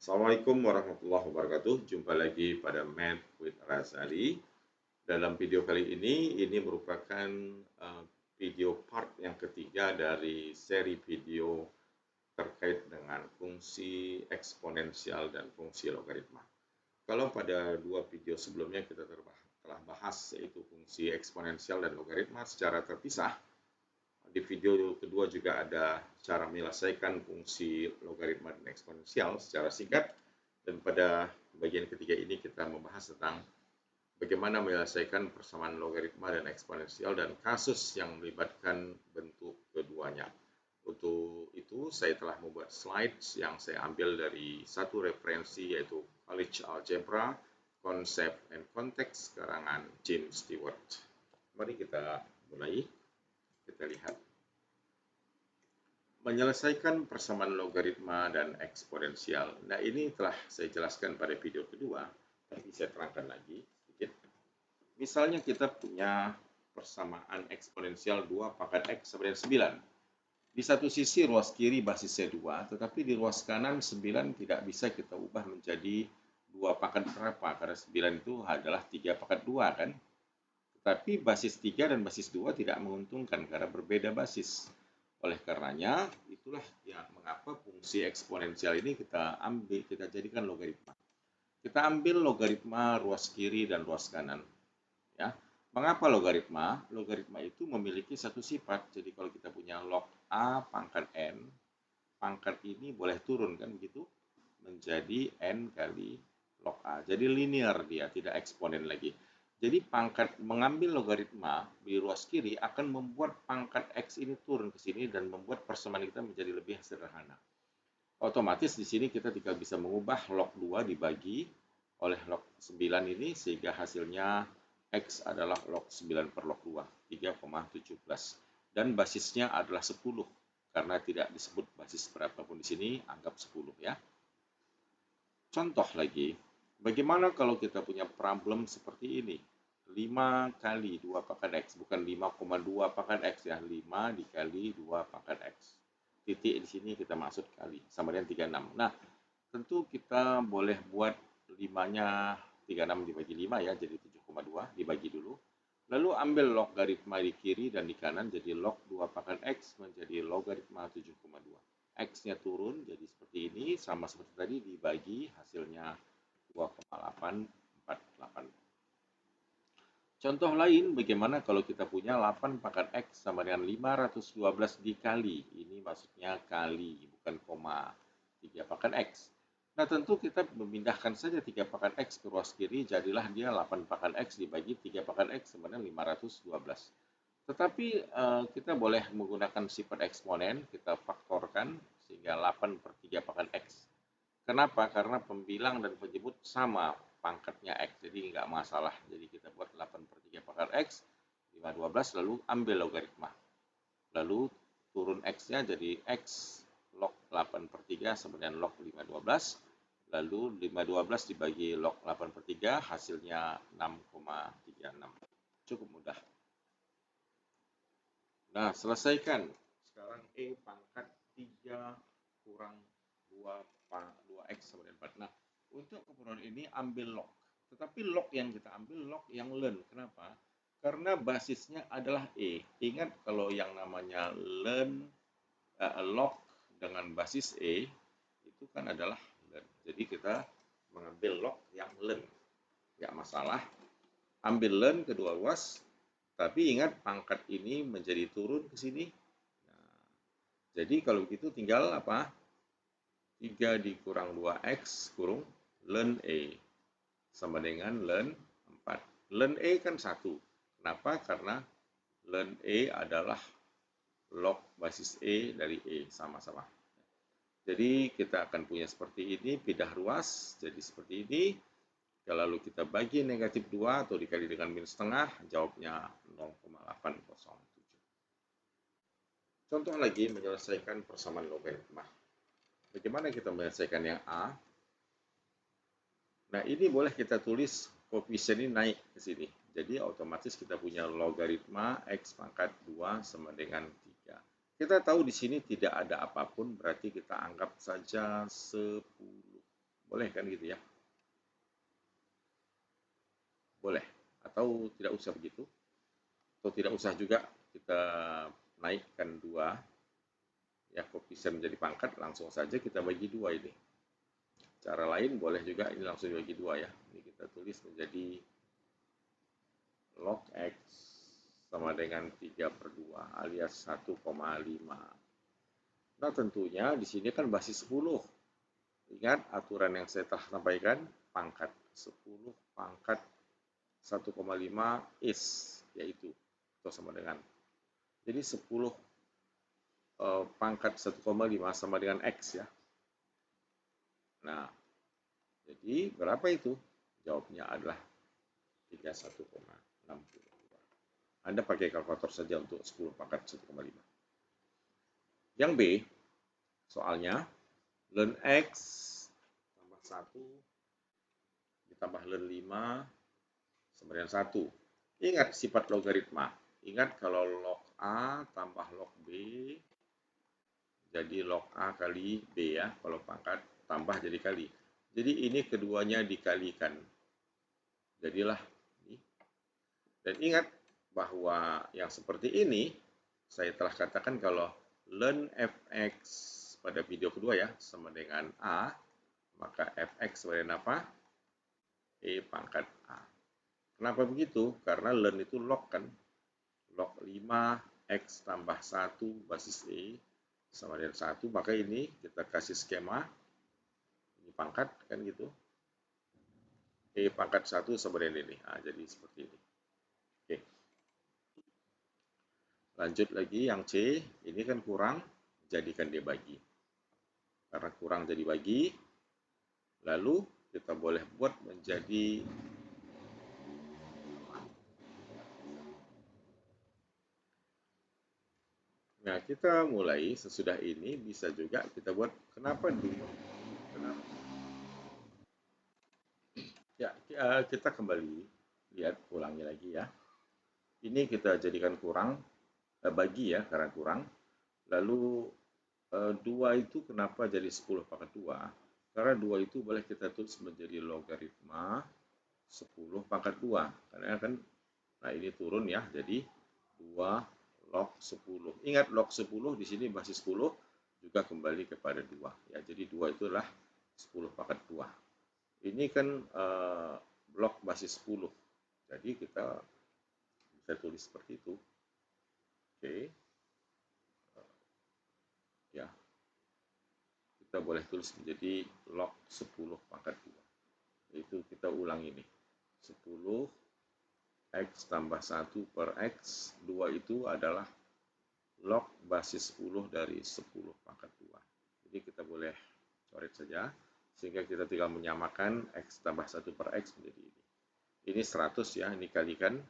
Assalamualaikum warahmatullahi wabarakatuh. Jumpa lagi pada Math with Razali. Dalam video kali ini merupakan video part yang ketiga dari seri video terkait dengan fungsi eksponensial dan fungsi logaritma. Kalau pada dua video sebelumnya kita telah bahas yaitu fungsi eksponensial dan logaritma secara terpisah, di video kedua juga ada cara menyelesaikan fungsi logaritma dan eksponensial secara singkat. Dan pada bagian ketiga ini kita membahas tentang bagaimana menyelesaikan persamaan logaritma dan eksponensial dan kasus yang melibatkan bentuk keduanya. Untuk itu saya telah membuat slides yang saya ambil dari satu referensi yaitu College Algebra, Concept and Context karangan James Stewart. Mari kita mulai. Kita lihat. Menyelesaikan persamaan logaritma dan eksponensial. Nah, ini telah saya jelaskan pada video kedua, tapi saya terangkan lagi sedikit. Misalnya kita punya persamaan eksponensial 2 pangkat X sama dengan 9. Di satu sisi ruas kiri basisnya 2, tetapi di ruas kanan 9 tidak bisa kita ubah menjadi 2 pangkat berapa, karena 9 itu adalah 3 pangkat 2 kan. Tetapi basis 3 dan basis 2 tidak menguntungkan karena berbeda basis. Oleh karenanya, itulah yang mengapa fungsi eksponensial ini kita jadikan logaritma. Kita ambil logaritma ruas kiri dan ruas kanan. Ya. Mengapa logaritma? Logaritma itu memiliki satu sifat. Jadi kalau kita punya log A pangkat N, pangkat ini boleh turun kan begitu? Menjadi N kali log A. Jadi linear dia, tidak eksponen lagi. Jadi mengambil logaritma di ruas kiri akan membuat pangkat X ini turun ke sini dan membuat persamaan kita menjadi lebih sederhana. Otomatis di sini kita tinggal bisa mengubah log 2 dibagi oleh log 9 ini sehingga hasilnya X adalah log 9 per log 2, 3,17. Dan basisnya adalah 10 karena tidak disebut basis berapapun di sini, anggap 10 ya. Contoh lagi. Bagaimana kalau kita punya problem seperti ini? 5 kali 2 pangkat X, bukan 5,2 pangkat X ya, 5 dikali 2 pangkat X. Titik di sini kita maksud kali, sama dengan 36. Nah, tentu kita boleh buat 5-nya 36 dibagi 5 ya, jadi 7,2, dibagi dulu. Lalu ambil logaritma di kiri dan di kanan, jadi log 2 pangkat X menjadi logaritma 7,2. X-nya turun jadi seperti ini, sama seperti tadi dibagi hasilnya 2,848. Contoh lain, bagaimana kalau kita punya 8 pangkat X sama dengan 512 dikali. Ini maksudnya kali, bukan koma. 3 pangkat X. Nah, tentu kita memindahkan saja 3 pangkat X ke ruas kiri, jadilah dia 8 pangkat X dibagi 3 pangkat X sama dengan 512. Tetapi kita boleh menggunakan sifat eksponen, kita faktorkan sehingga 8 per 3 pangkat X. Kenapa? Karena pembilang dan penyebut sama pangkatnya X, jadi nggak masalah. Jadi kita buat 8 per 3 pangkat X, 512, lalu ambil logaritma. Lalu turun X-nya jadi X log 8 per 3 sama dengan log 512. Lalu 512 dibagi log 8 per 3, hasilnya 6,36. Cukup mudah. Nah, selesaikan. Sekarang E pangkat 3 kurang 2X sama dengan 4. Nah, untuk keperluan ini ambil log. Tetapi log yang kita ambil log yang len. Kenapa? Karena basisnya adalah E. Ingat kalau yang namanya log dengan basis E itu kan adalah len. Jadi kita mengambil log yang len. Nggak masalah. Ambil len kedua ruas. Tapi ingat pangkat ini menjadi turun ke sini. Nah, jadi kalau begitu tinggal apa? 3 dikurang 2X kurung ln E sama dengan ln 4. Ln E kan 1. Kenapa? Karena ln E adalah log basis E dari E, sama-sama. Jadi kita akan punya seperti ini, pindah ruas, jadi seperti ini. Lalu kita bagi negatif 2 atau dikali dengan minus setengah, jawabnya 0,807. Contoh lagi menyelesaikan persamaan logaritma. Bagaimana kita menyelesaikan yang A? Nah, ini boleh kita tulis koefisien ini naik ke sini. Jadi otomatis kita punya logaritma X pangkat 2 sama dengan 3. Kita tahu di sini tidak ada apapun, berarti kita anggap saja 10. Boleh kan gitu ya? Boleh. Atau tidak usah begitu. Atau tidak usah juga kita naikkan 2, ya koefisien menjadi pangkat, langsung saja kita bagi 2 ini. Cara lain boleh juga ini langsung dibagi 2 ya. Ini kita tulis menjadi log X sama dengan 3/2 alias 1,5. Nah tentunya di sini kan basis 10. Ingat aturan yang saya telah sampaikan, pangkat 10 pangkat 1,5 is, yaitu atau sama dengan. Jadi 10 pangkat 1,5 sama dengan X ya. Nah, jadi berapa itu? Jawabnya adalah 31,62. Anda pakai kalkulator saja untuk 10 pangkat 1,5. Yang B, soalnya ln X tambah 1 ditambah ln 5 sama dengan 1. Ingat sifat logaritma. Ingat kalau log A tambah log B jadi log A kali B ya. Kalau pangkat tambah jadi kali. Jadi ini keduanya dikalikan. Jadilah ini. Dan ingat bahwa yang seperti ini saya telah katakan kalau ln fx pada video kedua ya sama dengan A, maka fx sama dengan apa? E pangkat A. Kenapa begitu? Karena ln itu log kan. Log 5 X tambah 1 basis E sama dengan 1. Maka ini kita kasih skema. Ini pangkat kan gitu. E pangkat 1 sama dengan ini. Nah, jadi seperti ini. Oke. Lanjut lagi yang C. Ini kan kurang. Jadikan dia bagi. Karena kurang jadi bagi. Lalu kita boleh buat menjadi Nah, kita mulai sesudah ini bisa juga kita buat kenapa dulu. Ya, kita kembali lihat ulangi lagi ya. Ini kita jadikan kurang, bagi ya karena kurang. Lalu 2 itu kenapa jadi 10 pangkat 2? Karena 2 itu boleh kita tulis menjadi logaritma 10 pangkat 2. Karena kan, nah ini turun ya, jadi 2 log 10. Ingat log 10 di sini basis 10 juga kembali kepada 2. Ya, jadi 2 itulah 10 pangkat 2. Ini kan blok basis 10. Jadi kita bisa tulis seperti itu. Oke. Ya. Kita boleh tulis menjadi log 10 pangkat 2. Itu kita ulang ini. 10 X tambah 1 per X. 2 itu adalah log basis 10 dari 10 pangkat 2. Jadi kita boleh coret saja. Sehingga kita tinggal menyamakan X tambah 1 per X menjadi ini. Ini 100 ya, ini kalikan.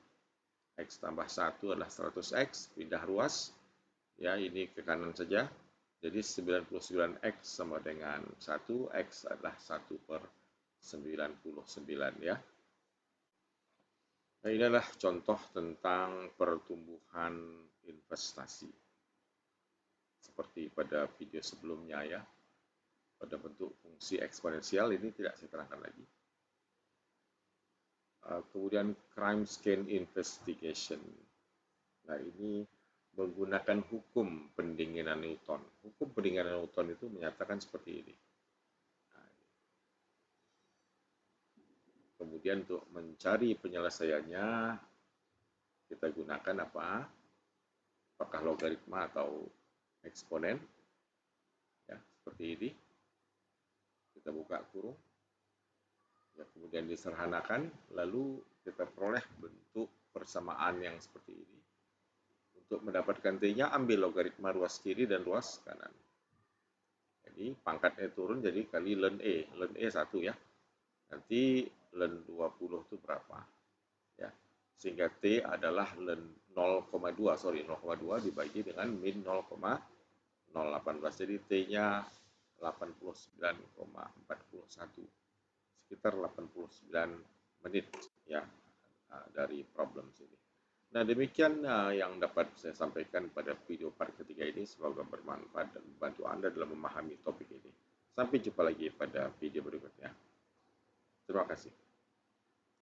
X tambah 1 adalah 100X, pindah ruas. Ya, ini ke kanan saja. Jadi 99X sama dengan 1, X adalah 1 per 99 ya. Nah, ini adalah contoh tentang pertumbuhan investasi. Seperti pada video sebelumnya ya. Pada bentuk fungsi eksponensial ini tidak saya terangkan lagi. Kemudian crime scene investigation. Nah, ini menggunakan hukum pendinginan Newton. Hukum pendinginan Newton itu menyatakan seperti ini. Nah, kemudian untuk mencari penyelesaiannya, kita gunakan apa? Apakah logaritma atau eksponen? Ya, seperti ini. Kita buka kurung. Ya, kemudian disederhanakan, lalu kita peroleh bentuk persamaan yang seperti ini. Untuk mendapatkan T-nya, ambil logaritma ruas kiri dan ruas kanan. Jadi pangkatnya turun jadi kali ln E. Ln E 1 ya. Nanti ln 20 itu berapa? Ya. Sehingga T adalah ln 0,2. Sorry, 0,2 dibagi dengan min 0,018. Jadi T-nya 89,41. Sekitar 89 menit ya dari problem ini. Nah, demikian yang dapat saya sampaikan pada video part ketiga ini. Semoga bermanfaat dan membantu Anda dalam memahami topik ini. Sampai jumpa lagi pada video berikutnya. Terima kasih.